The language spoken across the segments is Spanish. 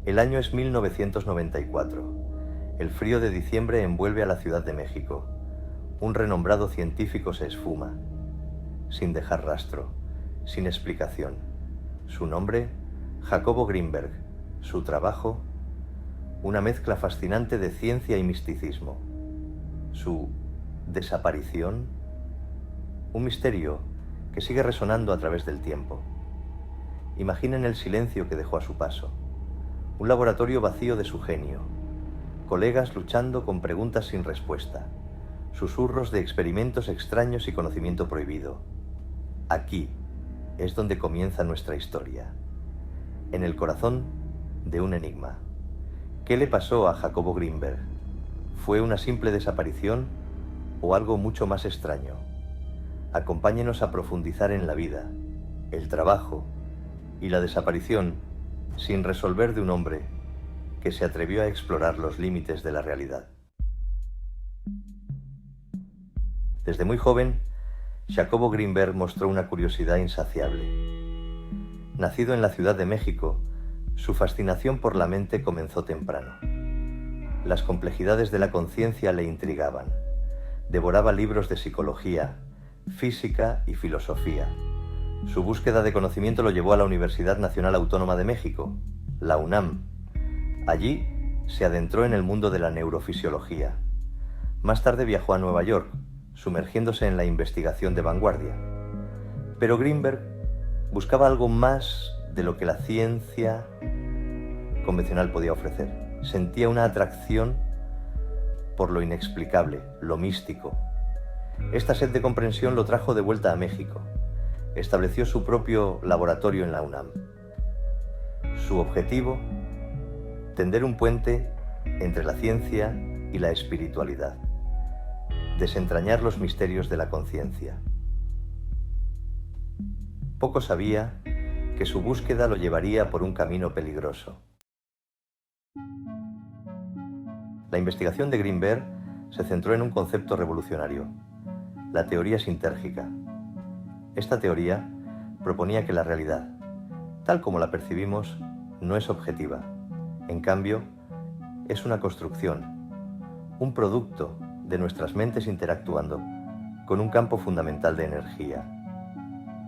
El año es 1994. El frío de diciembre envuelve a la Ciudad de México. Un renombrado científico se esfuma, sin dejar rastro, sin explicación. Su nombre, Jacobo Grinberg. Su trabajo, una mezcla fascinante de ciencia y misticismo. Su desaparición, un misterio que sigue resonando a través del tiempo. Imaginen el silencio que dejó a su paso. Un laboratorio vacío de su genio. Colegas luchando con preguntas sin respuesta. Susurros de experimentos extraños y conocimiento prohibido. Aquí es donde comienza nuestra historia. En el corazón de un enigma. ¿Qué le pasó a Jacobo Grinberg? ¿Fue una simple desaparición o algo mucho más extraño? Acompáñenos a profundizar en la vida, el trabajo y la desaparición sin resolver de un hombre que se atrevió a explorar los límites de la realidad. Desde muy joven, Jacobo Grinberg mostró una curiosidad insaciable. Nacido en la Ciudad de México, su fascinación por la mente comenzó temprano. Las complejidades de la conciencia le intrigaban. Devoraba libros de psicología, física y filosofía. Su búsqueda de conocimiento lo llevó a la Universidad Nacional Autónoma de México, la UNAM. Allí se adentró en el mundo de la neurofisiología. Más tarde viajó a Nueva York, sumergiéndose en la investigación de vanguardia. Pero Grinberg buscaba algo más de lo que la ciencia convencional podía ofrecer. Sentía una atracción por lo inexplicable, lo místico. Esta sed de comprensión lo trajo de vuelta a México. Estableció su propio laboratorio en la UNAM. Su objetivo, tender un puente entre la ciencia y la espiritualidad, desentrañar los misterios de la conciencia. Poco sabía que su búsqueda lo llevaría por un camino peligroso. La investigación de Grinberg se centró en un concepto revolucionario, la teoría sintérgica. Esta teoría proponía que la realidad, tal como la percibimos, no es objetiva. En cambio, es una construcción, un producto de nuestras mentes interactuando con un campo fundamental de energía.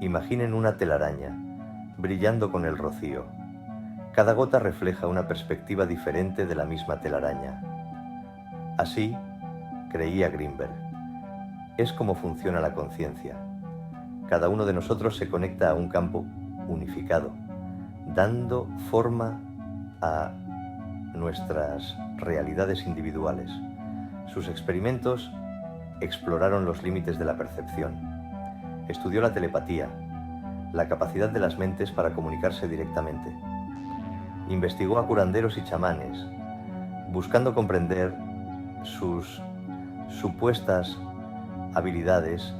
Imaginen una telaraña, brillando con el rocío. Cada gota refleja una perspectiva diferente de la misma telaraña. Así, creía Grinberg, es como funciona la conciencia. Cada uno de nosotros se conecta a un campo unificado, dando forma a nuestras realidades individuales. Sus experimentos exploraron los límites de la percepción. Estudió la telepatía, la capacidad de las mentes para comunicarse directamente. Investigó a curanderos y chamanes, buscando comprender sus supuestas habilidades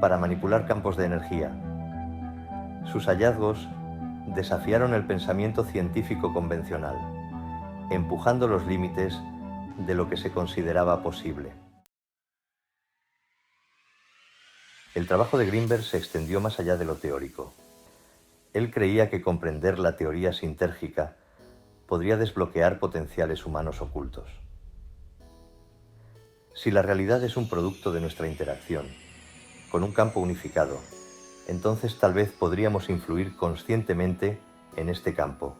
para manipular campos de energía. Sus hallazgos desafiaron el pensamiento científico convencional, empujando los límites de lo que se consideraba posible. El trabajo de Grinberg se extendió más allá de lo teórico. Él creía que comprender la teoría sintérgica podría desbloquear potenciales humanos ocultos. Si la realidad es un producto de nuestra interacción, con un campo unificado, entonces tal vez podríamos influir conscientemente en este campo.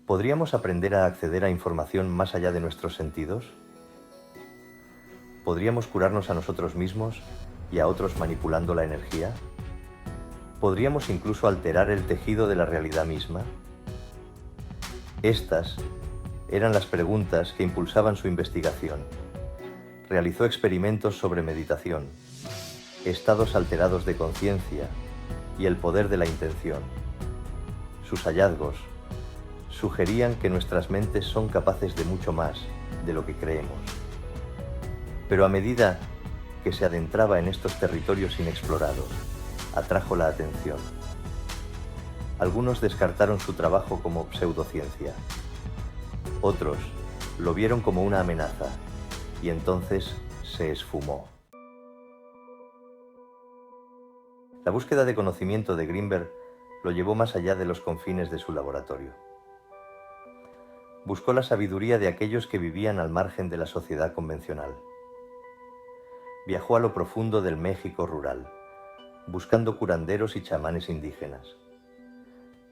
¿Podríamos aprender a acceder a información más allá de nuestros sentidos? ¿Podríamos curarnos a nosotros mismos y a otros manipulando la energía? ¿Podríamos incluso alterar el tejido de la realidad misma? Estas eran las preguntas que impulsaban su investigación. Realizó experimentos sobre meditación, estados alterados de conciencia y el poder de la intención. Sus hallazgos sugerían que nuestras mentes son capaces de mucho más de lo que creemos. Pero a medida que se adentraba en estos territorios inexplorados, atrajo la atención. Algunos descartaron su trabajo como pseudociencia. Otros lo vieron como una amenaza y entonces se esfumó. La búsqueda de conocimiento de Grinberg lo llevó más allá de los confines de su laboratorio. Buscó la sabiduría de aquellos que vivían al margen de la sociedad convencional. Viajó a lo profundo del México rural, buscando curanderos y chamanes indígenas.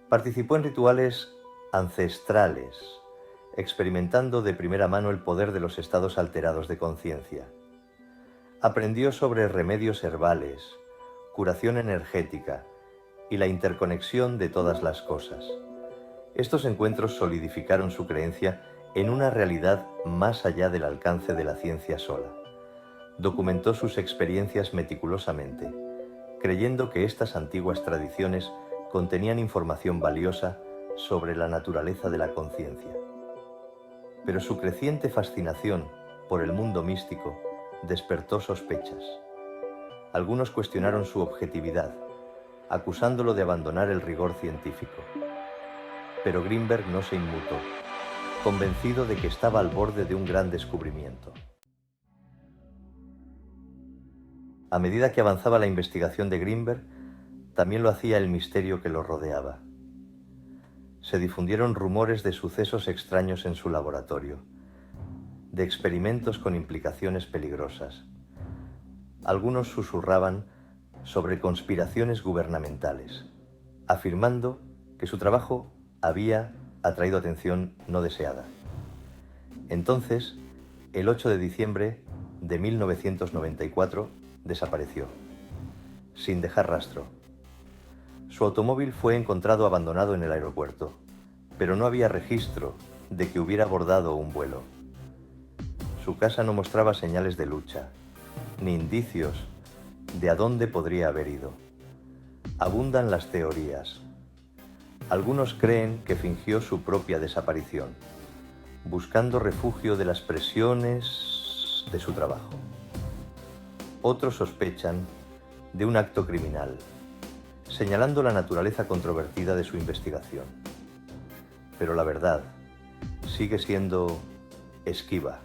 Participó en rituales ancestrales, experimentando de primera mano el poder de los estados alterados de conciencia. Aprendió sobre remedios herbales, curación energética y la interconexión de todas las cosas. Estos encuentros solidificaron su creencia en una realidad más allá del alcance de la ciencia sola. Documentó sus experiencias meticulosamente, creyendo que estas antiguas tradiciones contenían información valiosa sobre la naturaleza de la conciencia. Pero su creciente fascinación por el mundo místico despertó sospechas. Algunos cuestionaron su objetividad, acusándolo de abandonar el rigor científico. Pero Grimberg no se inmutó, convencido de que estaba al borde de un gran descubrimiento. A medida que avanzaba la investigación de Grimberg, también lo hacía el misterio que lo rodeaba. Se difundieron rumores de sucesos extraños en su laboratorio, de experimentos con implicaciones peligrosas. Algunos susurraban sobre conspiraciones gubernamentales, afirmando que su trabajo había atraído atención no deseada. Entonces, el 8 de diciembre de 1994, desapareció, sin dejar rastro. Su automóvil fue encontrado abandonado en el aeropuerto, pero no había registro de que hubiera abordado un vuelo. Su casa no mostraba señales de lucha, ni indicios de a dónde podría haber ido. Abundan las teorías. Algunos creen que fingió su propia desaparición, buscando refugio de las presiones de su trabajo. Otros sospechan de un acto criminal, señalando la naturaleza controvertida de su investigación. Pero la verdad sigue siendo esquiva,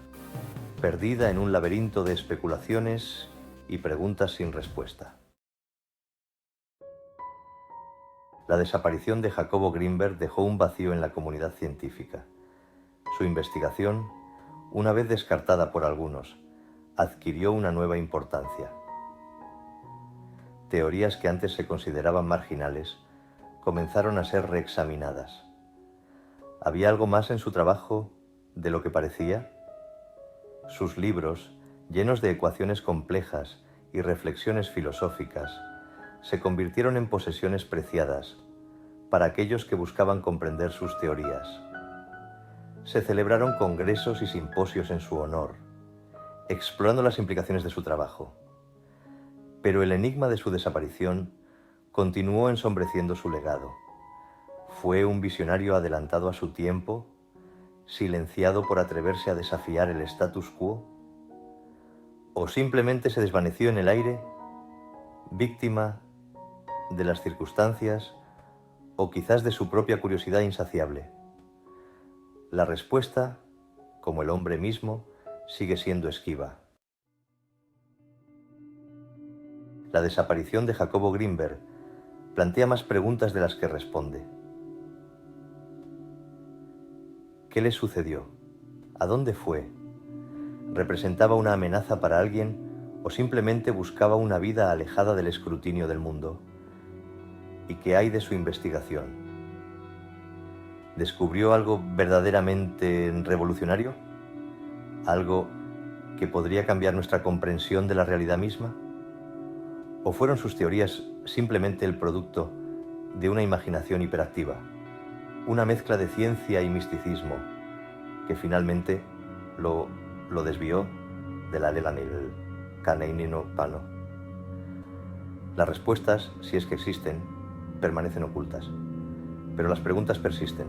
perdida en un laberinto de especulaciones y preguntas sin respuesta. La desaparición de Jacobo Grimberg dejó un vacío en la comunidad científica. Su investigación, una vez descartada por algunos, adquirió una nueva importancia. Teorías que antes se consideraban marginales comenzaron a ser reexaminadas. ¿Había algo más en su trabajo de lo que parecía? Sus libros, llenos de ecuaciones complejas y reflexiones filosóficas, se convirtieron en posesiones preciadas para aquellos que buscaban comprender sus teorías. Se celebraron congresos y simposios en su honor, explorando las implicaciones de su trabajo. Pero el enigma de su desaparición continuó ensombreciendo su legado. ¿Fue un visionario adelantado a su tiempo, silenciado por atreverse a desafiar el status quo? ¿O simplemente se desvaneció en el aire, víctima de las circunstancias o quizás de su propia curiosidad insaciable? La respuesta, como el hombre mismo, sigue siendo esquiva. La desaparición de Jacobo Grimberg plantea más preguntas de las que responde. ¿Qué le sucedió? ¿A dónde fue? ¿Representaba una amenaza para alguien o simplemente buscaba una vida alejada del escrutinio del mundo? ¿Y qué hay de su investigación? ¿Descubrió algo verdaderamente revolucionario? ¿Algo que podría cambiar nuestra comprensión de la realidad misma? ¿O fueron sus teorías simplemente el producto de una imaginación hiperactiva, una mezcla de ciencia y misticismo que finalmente lo desvió de la Lelanil Kaneinino Pano? Las respuestas, si es que existen, permanecen ocultas, pero las preguntas persisten,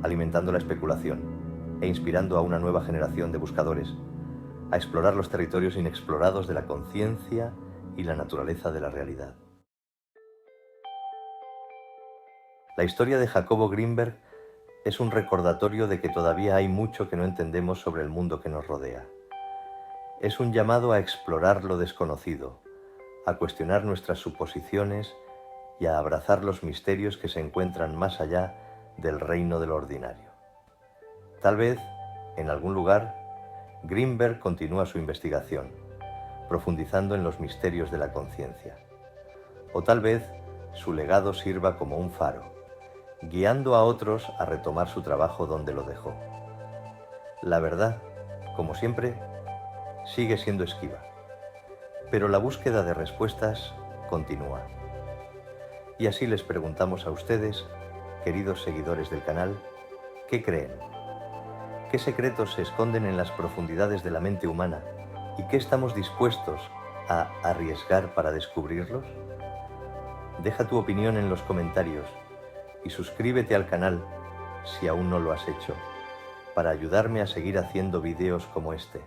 alimentando la especulación e inspirando a una nueva generación de buscadores a explorar los territorios inexplorados de la conciencia y la naturaleza de la realidad. La historia de Jacobo Grimberg es un recordatorio de que todavía hay mucho que no entendemos sobre el mundo que nos rodea. Es un llamado a explorar lo desconocido, a cuestionar nuestras suposiciones y a abrazar los misterios que se encuentran más allá del reino de lo ordinario. Tal vez, en algún lugar, Grimberg continúa su investigación, profundizando en los misterios de la conciencia. O tal vez su legado sirva como un faro, guiando a otros a retomar su trabajo donde lo dejó. La verdad, como siempre, sigue siendo esquiva, pero la búsqueda de respuestas continúa. Y así les preguntamos a ustedes, queridos seguidores del canal, ¿qué creen? ¿Qué secretos se esconden en las profundidades de la mente humana y qué estamos dispuestos a arriesgar para descubrirlos? Deja tu opinión en los comentarios y suscríbete al canal si aún no lo has hecho, para ayudarme a seguir haciendo vídeos como este.